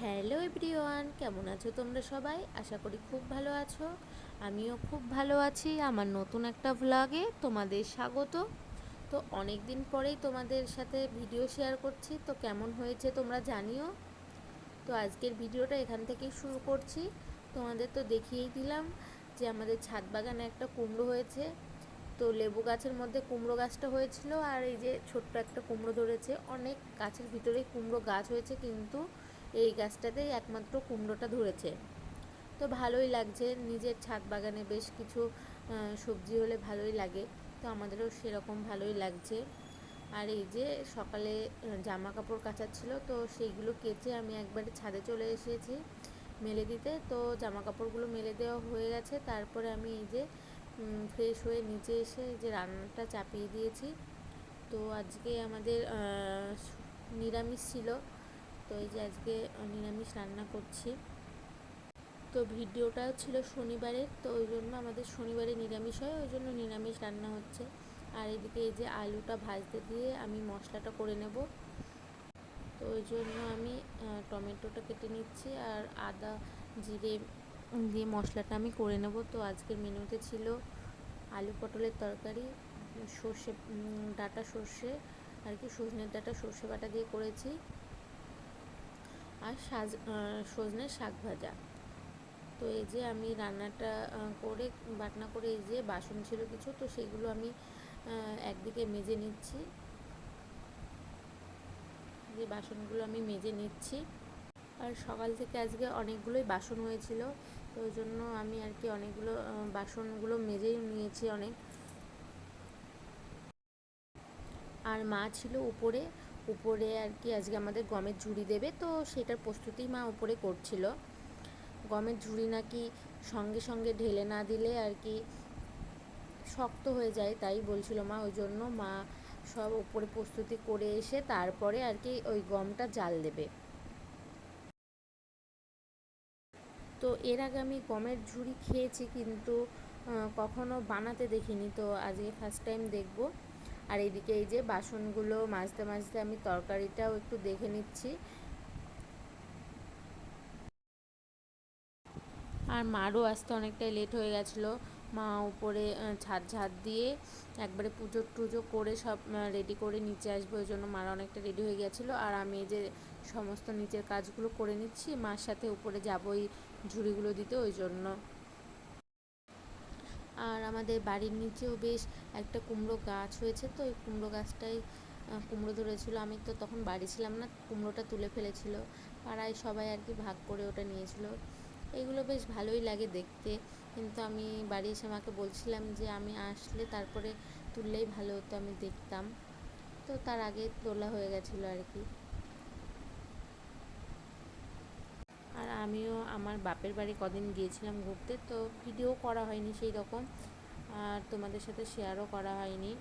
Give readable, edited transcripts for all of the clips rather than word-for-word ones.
Hello everyone, কেমন আছো তোমরা সবাই? আশা করি খুব ভালো আছো। আমিও খুব ভালো আছি। আমার নতুন একটা ভ্লগে তোমাদের স্বাগত। তো অনেক দিন পরেই তোমাদের সাথে ভিডিও শেয়ার করছি, তো কেমন হয়েছে তোমরা জানিও। তো আজকের ভিডিওটা এখান থেকেই শুরু করছি। তোমাদের তো দেখিয়েই দিলাম যে আমাদের ছাদ বাগানে একটা কুমড়ো হয়েছে। তো লেবু গাছের মধ্যে কুমড়ো গাছটা হয়েছিল, আর এই যে ছোট্ট একটা কুমড়ো ধরেছে। অনেক গাছের ভিতরেই কুমড়ো গাছ হয়েছে, কিন্তু এই গাছটাতেই একমাত্র কুমড়োটা ধরেছে। তো ভালোই লাগছে, নিজের ছাদ বাগানে বেশ কিছু সবজি হলে ভালোই লাগে। তো আমাদেরও সেরকম ভালোই লাগছে। আর এই যে সকালে জামা কাপড় কাচার ছিল, তো সেইগুলো কেচে আমি একবারে ছাদে চলে এসেছি মেলে দিতে। তো জামা কাপড়গুলো মেলে দেওয়া হয়ে গেছে। তারপরে আমি এই যে ফ্রেশ হয়ে নিচে এসে যে রান্নাটা চাপিয়ে দিয়েছি। তো আজকে আমাদের নিরামিষ ছিল। তো এই যে আজকে নিরামিষ রান্না করছি। তো ভিডিওটা ছিল শনিবারের, তো ওই জন্য আমাদের শনিবারে নিরামিষ হয়, ওই জন্য নিরামিষ রান্না হচ্ছে। আর এদিকে এই যে আলুটা ভাজতে দিয়ে আমি মশলাটা করে নেব। তো ওই জন্য আমি টমেটোটা কেটে নিচ্ছি, আর আদা জিরে দিয়ে মশলাটা আমি করে নেব। তো আজকের মেনুতে ছিল আলু পটলের তরকারি, সর্ষে ডাঁটা সর্ষে আর কি সজনের ডাঁটা সর্ষে বাটা দিয়ে করেছি, আর সজনের শাক ভাজা। তো এই যে আমি রান্নাটা করে বাটনা করে এই যে বাসন ছিল কিছু, তো সেগুলো আমি একদিকে মেজে নিচ্ছি। যে বাসনগুলো আমি মেজে নিচ্ছি। আর সকাল থেকে আজকে অনেকগুলোই বাসন হয়েছিল, তো ওই জন্য আমি আর কি অনেকগুলো বাসনগুলো মেজেই নিয়েছি অনেক। আর মা ছিল উপরে উপরে আর কি আজকে আমাদের গমের ঝুড়ি দেবে, তো সেটার প্রস্তুতি মা উপরে করছিল। গমের ঝুড়ি নাকি সঙ্গে সঙ্গে ঢেলে না দিলে আর কি শক্ত হয়ে যায়, তাই বলছিল মা। ওই জন্য মা সব উপরে প্রস্তুতি করে এসে তারপরে আর কি ওই গমটা জাল দেবে। তো এর আগে আমি গমের ঝুড়ি খেয়েছি, কিন্তু কখনো বানাতে দেখিনি, তো আজকে ফার্স্ট টাইম দেখব। আর এইদিকে এই যে বাসনগুলো মাজতে মাজতে আমি তরকারিটাও একটু দেখে নিচ্ছি। আর মারও আসতে অনেকটাই লেট হয়ে গেছিলো। মা উপরে ছাদ ঝাড় দিয়ে একবারে পুজো টুজো করে সব রেডি করে নিচে আসবে, ওই জন্য মারা অনেকটা রেডি হয়ে গেছিলো। আর আমি এই যে সমস্ত নিচের কাজগুলো করে নিচ্ছি, মার সাথে উপরে যাবই ঝুড়িগুলো দিতে, ওই জন্য। আর আমাদের বাড়ির নিচেও বেশ একটা কুমড়ো গাছ হয়েছে, তো ওই কুমড়ো গাছটাই কুমড়ো ধরেছিল। আমি তো তখন বাড়ি ছিলাম না, কুমড়োটা তুলে ফেলেছিল। পাড়ায় সবাই আর কি ভাগ করে ওটা নিয়েছিল। এগুলো বেশ ভালোই লাগে দেখতে, কিন্তু আমি বাড়ি এসে মাকে বলছিলাম যে আমি আসলে তারপরে তুললেই ভালো হতো, আমি দেখতাম। তো তার আগে তোলা হয়ে গেছিলো আর কি। আর আমিও আমার বাপের বাড়ি কদিন গিয়েছিলাম ঘুরতে, তো ভিডিও করা হয়নি সেই রকম, আর তোমাদের সাথে শেয়ারও করা হয়নি।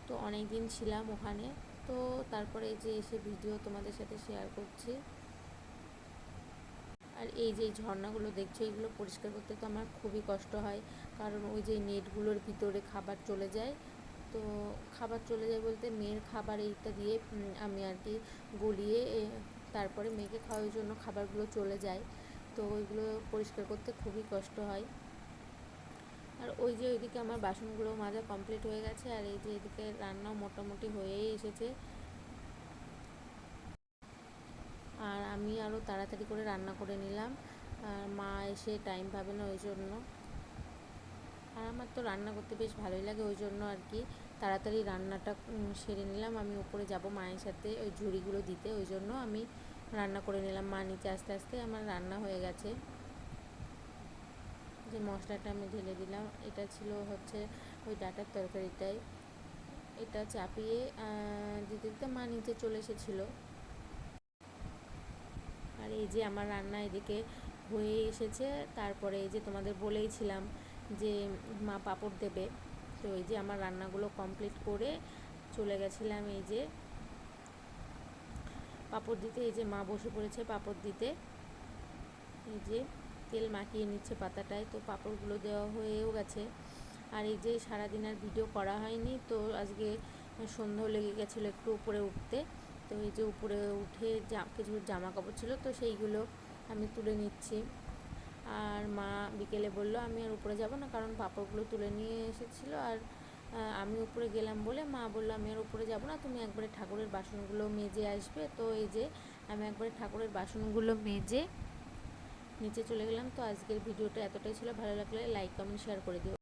তো অনেক দিন ছিলাম ওখানে, তো তারপরে এই যে এসে ভিডিও তোমাদের সাথে শেয়ার করছি। আর এই যে ঝর্ণাগুলো দেখছো, এইগুলো পরিষ্কার করতে তো আমার খুবই কষ্ট হয়, কারণ ওই যে নেটগুলোর ভিতরে খাবার চলে যায়। তো খাবার চলে যায় বলতে মেয়ের খাবার এইটা দিয়ে আমি আর কি গলিয়ে তারপরে মেয়েকে খাওয়ার জন্য খাবারগুলো চলে যায়। তো ওইগুলো পরিষ্কার করতে খুবই কষ্ট হয়। আর ওই যে ওইদিকে আমার বাসনগুলো মাজা কমপ্লিট হয়ে গেছে, আর এই যে এদিকে রান্নাও মোটামুটি হয়েই এসেছে। আর আমি আরও তাড়াতাড়ি করে রান্না করে নিলাম, আর মা এসে টাইম পাবে না ওই জন্য। আর আমার তো রান্না করতে বেশ ভালোই লাগে, ওই জন্য আর কি তাড়াতাড়ি রান্নাটা সেরে নিলাম। আমি উপরে যাব মায়ের সাথে ওই ঝুড়িগুলো দিতে, ওই জন্য আমি রান্না করে নিলাম। মা নিচে আস্তে আস্তে আমার রান্না হয়ে গেছে। যে মশলাটা আমি ঢেলে দিলাম, এটা ছিল হচ্ছে ওই ডাঁটার তরকারিটাই। এটা চাপিয়ে দিতে দিতে মা নিচে চলে এসেছিলো। আর এই যে আমার রান্না এদিকে হয়ে এসেছে। তারপরে এই যে তোমাদের বলেইছিলাম যে মা পাঁপড় দেবে, তো এই যে আমার রান্নাগুলো কমপ্লিট করে চলে গেছিলাম এই যে পাঁপড় দিতে। এই যে মা বসে পড়েছে পাঁপড় দিতে, এই যে তেল মাখিয়ে নিচ্ছে পাতাটায়। তো পাঁপড়গুলো দেওয়া হয়েও গেছে। আর এই যে সারাদিন আর ভিডিও করা হয়নি, তো আজকে সন্ধ্যাও লেগে গেছিলো একটু উপরে উঠতে, তো তো এই যে উপরে উঠে কিছু জামা কাপড় ছিল, তো সেইগুলো আমি তুলে নিচ্ছি। আর মা বিকেলে বললো আমি আর উপরে যাব না, কারণ পাপড়গুলো তুলে নিয়ে এসেছিলো। আর আমি উপরে গেলাম বলে মা বললো আমি আর উপরে যাব না, তুমি একবারে ঠাকুরের বাসনগুলো মেজে আসবে। তো এই যে আমি একবারে ঠাকুরের বাসনগুলো মেজে নিচে চলে গেলাম। তো আজকের ভিডিওটা এতটাই ছিল, ভালো লাগলে লাইক কমেন্ট শেয়ার করে দিও।